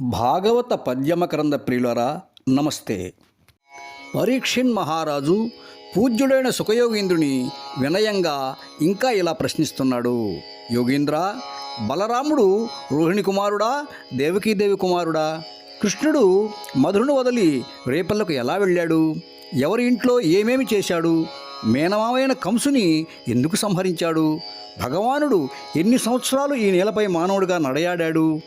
భాగవత పద్యమకరంద ప్రియులరా నమస్తే. పరీక్షిన్ మహారాజు పూజ్యుడైన సుఖయోగీంద్రుని వినయంగా ఇంకా ఇలా ప్రశ్నిస్తున్నాడు. యోగీంద్ర, బలరాముడు రోహిణి కుమారుడా, దేవకీదేవి కుమారుడా? కృష్ణుడు మధురను వదిలి రేపల్లకు ఎలా వెళ్ళాడు? ఎవరి ఇంట్లో ఏమేమి చేశాడు? మేనమామైన కంసుని ఎందుకు సంహరించాడు? భగవానుడు ఎన్ని సంవత్సరాలు ఈ నేలపై మానవుడిగా నడయాడాడు?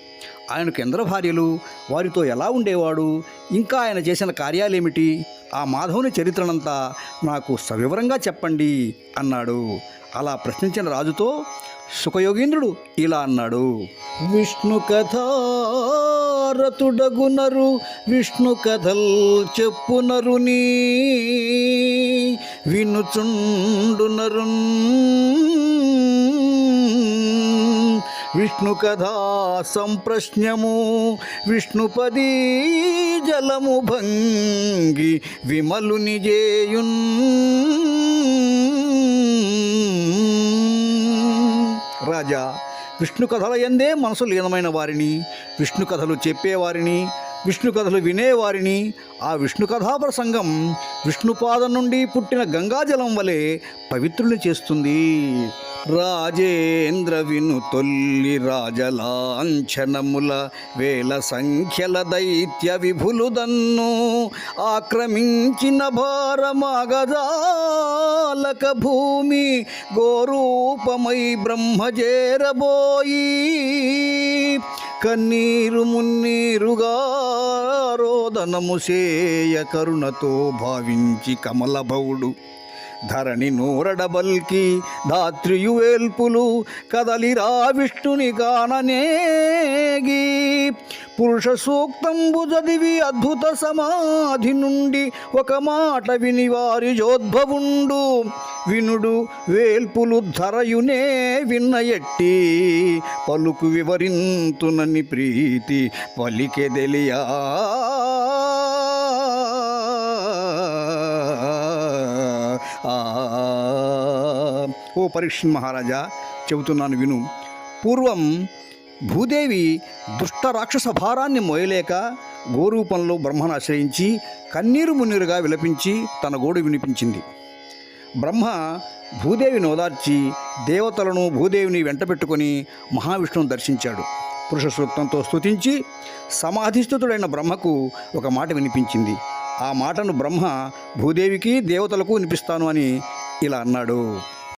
ఆయనకు ఎందరు భార్యలు? వారితో ఎలా ఉండేవాడు? ఇంకా ఆయన చేసిన కార్యాలేమిటి? ఆ మాధవుని చరిత్రనంతా నాకు సవివరంగా చెప్పండి అన్నాడు. అలా ప్రశ్నించిన రాజుతో సుఖయోగీంద్రుడు ఇలా అన్నాడు. విష్ణు కథారతుడగునరు విష్ణు కథల్ చెప్పునరుని వినుచుండునరు విష్ణు కథా సంప్రశ్నము విష్ణుపదీ జలము భంగి విమలుని జేయున్. రాజా, విష్ణు కథల యందే మనసు లీనమైన వారిని, విష్ణు కథలు చెప్పేవారిని, విష్ణు కథలు వినేవారిని ఆ విష్ణు కథా ప్రసంగం విష్ణుపాదం నుండి పుట్టిన గంగాజలం వలె పవిత్రుని చేస్తుంది. రాజేంద్ర విను తొల్లి రాజలాంఛనముల వేల సంఖ్యల దైత్య విభులు దన్ను ఆక్రమించిన భారమగజాలక భూమి గోరూపమై బ్రహ్మజేరబోయి కన్నీరు మున్నీరుగా రోదనము సేయ కరుణతో భావించి కమలభవుడు ధరణి నూరడబల్కి ధాత్రియు వేల్పులు కదలిరా విష్ణుని కాననేగి పురుష సూక్తంబు చదివి అద్భుత సమాధి నుండి ఒక మాట విని వారి జోద్భవుండు వినుడు వేల్పులు ధరయునే విన్న ఎట్టి పలుకు వివరింతునని ప్రీతి పలికెదెలియా. ఓ పరీక్షిత్ మహారాజా, చెబుతున్నాను విను. పూర్వం భూదేవి దుష్ట రాక్షస భారాన్ని మోయలేక గోరూపంలో బ్రహ్మను ఆశ్రయించి కన్నీరు మున్నీరుగా విలపించి తన గోడు వినిపించింది. బ్రహ్మ భూదేవిని ఓదార్చి దేవతలను భూదేవిని వెంట పెట్టుకొని మహావిష్ణువును దర్శించాడు. పురుష సూక్తంతో స్తుతించి సమాధిస్థితుడైన బ్రహ్మకు ఒక మాట వినిపించింది. ఆ మాటను బ్రహ్మ భూదేవికి దేవతలకు వినిపిస్తాను అని ఇలా అన్నాడు.